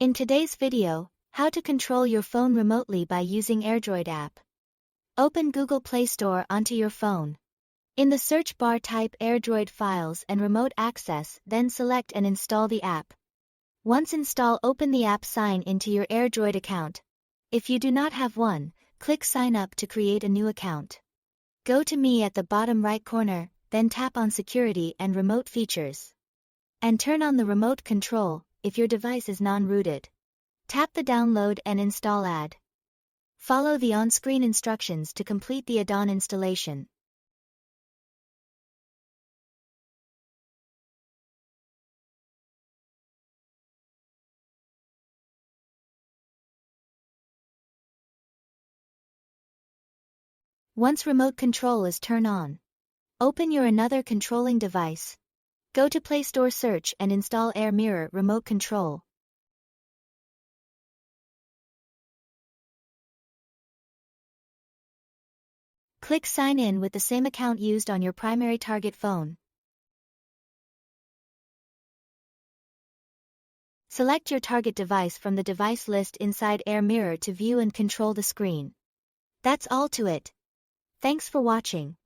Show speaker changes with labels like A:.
A: In today's video, how to control your phone remotely by using Airdroid app. Open Google Play Store onto your phone. In the search bar type Airdroid Files and Remote Access, then select and install the app. Once installed, open the app, sign into your Airdroid account. If you do not have one, click Sign Up to create a new account. Go to Me at the bottom right corner, then tap on Security and Remote Features. And turn on the remote control if your device is non-rooted. Tap the Download and Install ad. Follow the on-screen instructions to complete the add-on installation. Once remote control is turned on, open your another controlling device. Go to Play Store, search and install Air Mirror Remote Control. Click Sign in with the same account used on your primary target phone. Select your target device from the device list inside Air Mirror to view and control the screen. That's all to it. Thanks for watching.